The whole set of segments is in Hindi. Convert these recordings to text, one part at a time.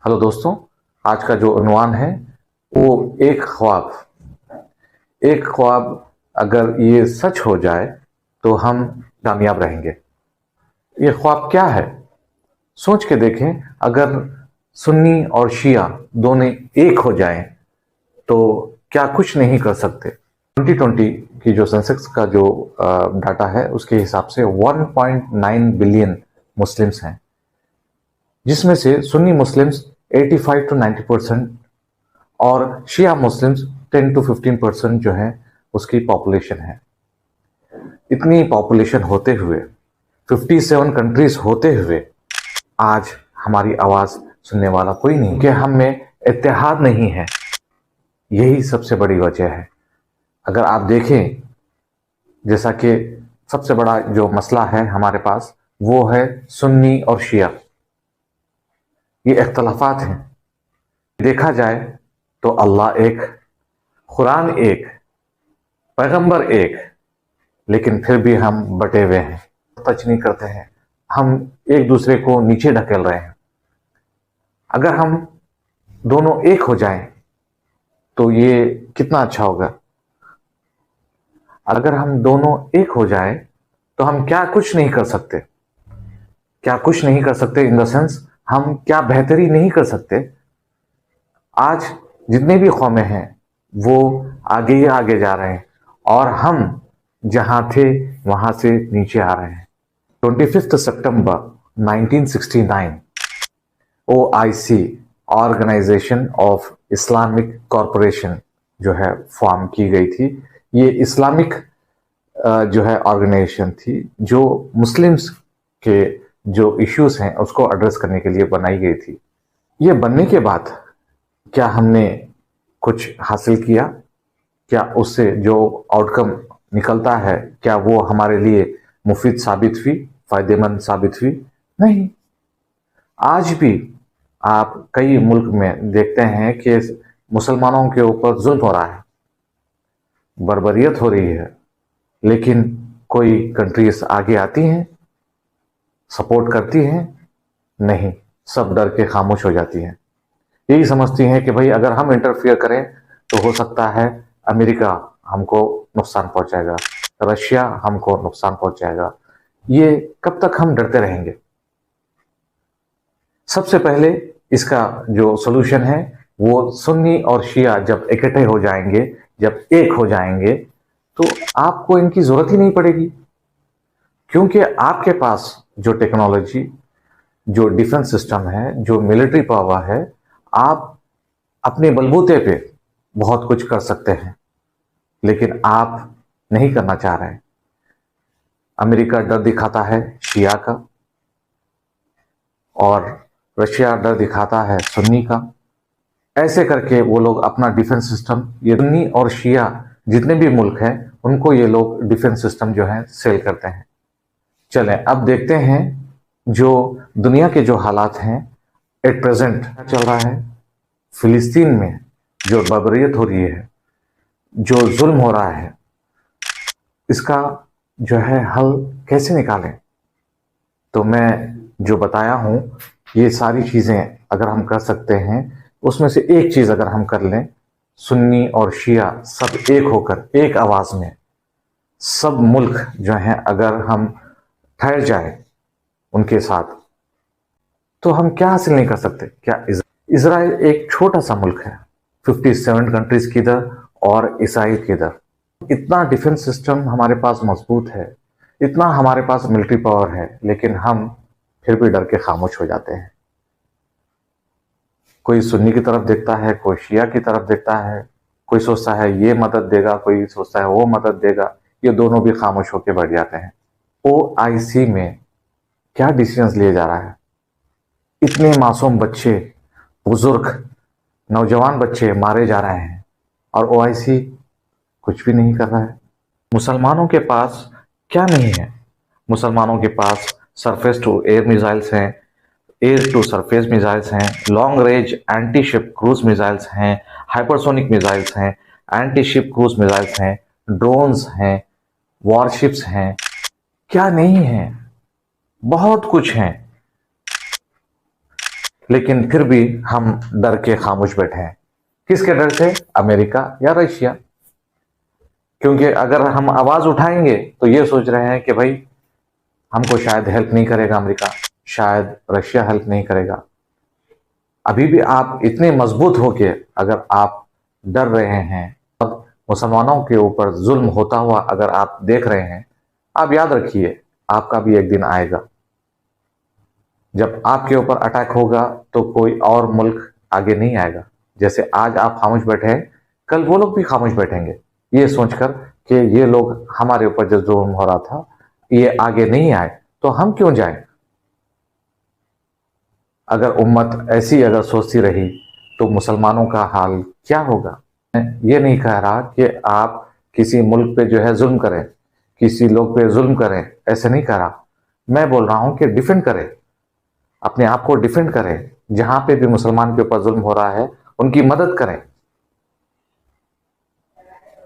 हेलो दोस्तों, आज का जो उन्वान है वो एक ख्वाब अगर ये सच हो जाए तो हम कामयाब रहेंगे। ये ख्वाब क्या है? सोच के देखें। अगर सुन्नी और शिया दोनों एक हो जाएं तो क्या कुछ नहीं कर सकते। 2020 की जो सेंसेक्स का जो डाटा है उसके हिसाब से 1.9 बिलियन मुस्लिम्स हैं, जिसमें से सुन्नी मुस्लिम्स 85 टू 90% और शिया मुस्लिम्स 10 टू 15% जो है उसकी पॉपुलेशन है। इतनी पॉपुलेशन होते हुए, 57 कंट्रीज होते हुए, आज हमारी आवाज सुनने वाला कोई नहीं, कि हम में इत्तेहाद नहीं है। यही सबसे बड़ी वजह है। अगर आप देखें, जैसा कि सबसे बड़ा जो मसला है हमारे पास वो है सुन्नी और शिया। ये इख्तलाफात हैं। देखा जाए तो अल्लाह एक, कुरान एक, पैगंबर एक, लेकिन फिर भी हम बटे हुए हैं, टच नहीं करते हैं। हम एक दूसरे को नीचे ढकेल रहे हैं। अगर हम दोनों एक हो जाएं तो ये कितना अच्छा होगा। अगर हम दोनों एक हो जाएं तो हम क्या कुछ नहीं कर सकते। क्या कुछ नहीं कर सकते इन द सेंस, हम क्या बेहतरी नहीं कर सकते। आज जितने भी कौमें हैं वो आगे ही आगे जा रहे हैं और हम जहां थे वहां से नीचे आ रहे हैं। 25 सितंबर 1969 OIC, organization of Islamic corporation जो है फॉर्म की गई थी। ये इस्लामिक जो है ऑर्गेनाइजेशन थी जो मुस्लिम्स के जो इश्यूज हैं उसको एड्रेस करने के लिए बनाई गई थी। ये बनने के बाद क्या हमने कुछ हासिल किया? क्या उससे जो आउटकम निकलता है क्या वो हमारे लिए मुफीद साबित हुई, फायदेमंद साबित हुई? नहीं। आज भी आप कई मुल्क में देखते हैं कि मुसलमानों के ऊपर जुल्म हो रहा है, बर्बरियत हो रही है, लेकिन कोई कंट्रीज आगे आती हैं, सपोर्ट करती हैं? नहीं, सब डर के खामोश हो जाती हैं। यही समझती हैं कि भाई अगर हम इंटरफियर करें तो हो सकता है अमेरिका हमको नुकसान पहुंचाएगा, रशिया हमको नुकसान पहुंचाएगा। ये कब तक हम डरते रहेंगे? सबसे पहले इसका जो सोल्यूशन है वो सुन्नी और शिया जब इकट्ठे हो जाएंगे, जब एक हो जाएंगे, तो आपको इनकी जरूरत ही नहीं पड़ेगी। क्योंकि आपके पास जो टेक्नोलॉजी, जो डिफेंस सिस्टम है, जो मिलिट्री पावर है, आप अपने बलबूते पे बहुत कुछ कर सकते हैं, लेकिन आप नहीं करना चाह रहे हैं। अमेरिका डर दिखाता है शिया का और रशिया डर दिखाता है सुन्नी का। ऐसे करके वो लोग अपना डिफेंस सिस्टम, ये सुन्नी और शिया जितने भी मुल्क हैं उनको ये लोग डिफेंस सिस्टम जो है सेल करते हैं। चलें अब देखते हैं जो दुनिया के जो हालात हैं एट प्रेजेंट चल रहा है। फिलिस्तीन में जो बर्बरियत हो रही है, जो जुल्म हो रहा है, इसका जो है हल कैसे निकालें? तो मैं जो बताया हूं ये सारी चीजें अगर हम कर सकते हैं, उसमें से एक चीज अगर हम कर लें, सुन्नी और शिया सब एक होकर एक आवाज में, सब मुल्क जो हैं अगर हम ठहर जाए उनके साथ, तो हम क्या हासिल नहीं कर सकते? क्या इजराइल एक छोटा सा मुल्क है, 57 कंट्रीज की इधर और इसराइल की इधर। इतना डिफेंस सिस्टम हमारे पास मजबूत है, इतना हमारे पास मिलिट्री पावर है, लेकिन हम फिर भी डर के खामोश हो जाते हैं। कोई सुन्नी की तरफ देखता है, कोई शिया की तरफ देखता है, कोई सोचता है ये मदद देगा, कोई सोचता है वो मदद देगा, ये दोनों भी खामोश होकर बैठ जाते हैं। OIC में क्या डिसीजंस लिए जा रहा है? इतने मासूम बच्चे, बुजुर्ग, नौजवान बच्चे मारे जा रहे हैं और OIC कुछ भी नहीं कर रहा है। मुसलमानों के पास क्या नहीं है? मुसलमानों के पास सरफेस टू एयर मिसाइल्स हैं, एयर टू सरफेस मिसाइल्स हैं, long range anti ship cruise missiles हैं, हाइपरसोनिक मिसाइल्स हैं, एंटी शिप क्रूज मिसाइल्स हैं, ड्रोन्स हैं, वॉरशिप्स हैं। क्या नहीं है? बहुत कुछ है। लेकिन फिर भी हम डर के खामोश बैठे हैं। किसके डर से? अमेरिका या रशिया। क्योंकि अगर हम आवाज उठाएंगे तो ये सोच रहे हैं कि भाई हमको शायद हेल्प नहीं करेगा अमेरिका, शायद रशिया हेल्प नहीं करेगा। अभी भी आप इतने मजबूत होके अगर आप डर रहे हैं, अब मुसलमानों के ऊपर जुल्म होता हुआ अगर आप देख रहे हैं, आप याद रखिए आपका भी एक दिन आएगा जब आपके ऊपर अटैक होगा तो कोई और मुल्क आगे नहीं आएगा। जैसे आज आप खामोश बैठे हैं, कल वो लोग भी खामोश बैठेंगे ये सोचकर कि ये लोग हमारे ऊपर जो जुल्म हो रहा था ये आगे नहीं आए तो हम क्यों जाएं। अगर उम्मत ऐसी अगर सोचती रही तो मुसलमानों का हाल क्या होगा। ये नहीं कह रहा कि आप किसी मुल्क पे जो है जुल्म करें, किसी लोग पे जुल्म करें, ऐसे नहीं कह रहा। मैं बोल रहा हूं कि डिफेंड करें, अपने आप को डिफेंड करें। जहां पे भी मुसलमान के ऊपर जुल्म हो रहा है उनकी मदद करें।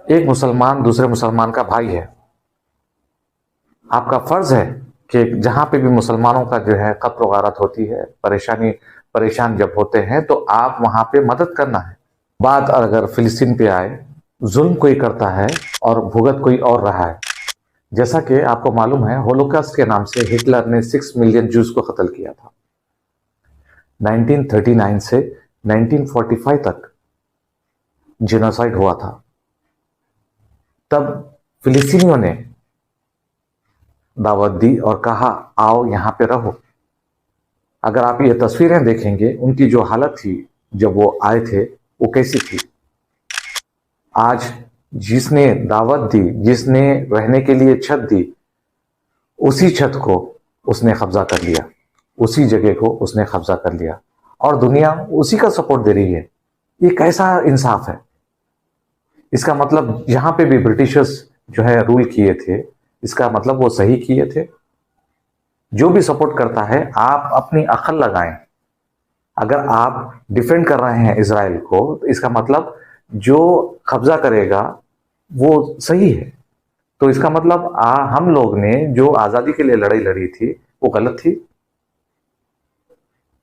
एक मुसलमान दूसरे मुसलमान का भाई है। आपका फर्ज है कि जहां पे भी मुसलमानों का जो है कत्ल गारत होती है, परेशान जब होते हैं तो आप वहां पे मदद करना है। बात अगर फिलिस्तीन पे आए, जुल्म कोई करता है और भुगत कोई और रहा है। जैसा कि आपको मालूम है होलोकॉस्ट के नाम से हिटलर ने 6 मिलियन जूस को कत्ल किया था। 1939 से 1945 तक जेनोसाइड हुआ था। तब फिलिस्तीनियों ने दावत दी और कहा आओ यहां पे रहो। अगर आप ये तस्वीरें देखेंगे उनकी जो हालत थी जब वो आए थे वो कैसी थी। आज जिसने दावत दी, जिसने रहने के लिए छत दी, उसी छत को उसने कब्जा कर लिया, उसी जगह को उसने कब्जा कर लिया और दुनिया उसी का सपोर्ट दे रही है। ये कैसा इंसाफ है। इसका मतलब यहां पे भी ब्रिटिशर्स जो है रूल किए थे, इसका मतलब वो सही किए थे। जो भी सपोर्ट करता है आप अपनी अक्ल लगाएं। अगर आप डिफेंड कर रहे हैं इसराइल को तो इसका मतलब जो कब्जा करेगा वो सही है। तो इसका मतलब हम लोग ने जो आजादी के लिए लड़ाई लड़ी थी वो गलत थी।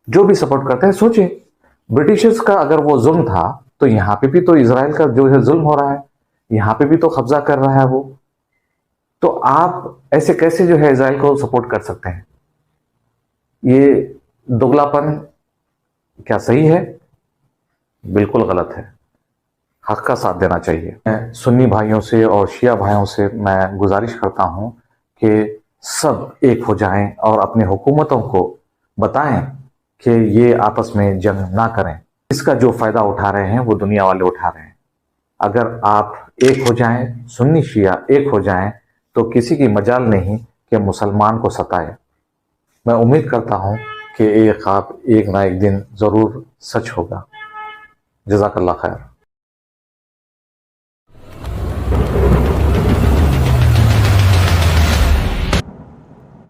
जो भी सपोर्ट करते हैं सोचिए, ब्रिटिशर्स का अगर वो जुल्म था तो यहां पे भी तो इसराइल का जो है जुल्म हो रहा है, यहां पे भी तो कब्जा कर रहा है वो। तो आप ऐसे कैसे जो है इसराइल को सपोर्ट कर सकते हैं। ये दोगलापन क्या सही है? बिल्कुल गलत है। हक का साथ देना चाहिए। मैं सुन्नी भाइयों से और शिया भाइयों से मैं गुजारिश करता हूं कि सब एक हो जाएं और अपने हुकूमतों को बताएं कि ये आपस में जंग ना करें। इसका जो फायदा उठा रहे हैं वो दुनिया वाले उठा रहे हैं। अगर आप एक हो जाएं, सुन्नी शिया एक हो जाएं, तो किसी की मजाल नहीं कि मुसलमान को सताए। मैं उम्मीद करता हूं कि एक ना एक दिन जरूर सच होगा। जज़ाकल्लाह खैर।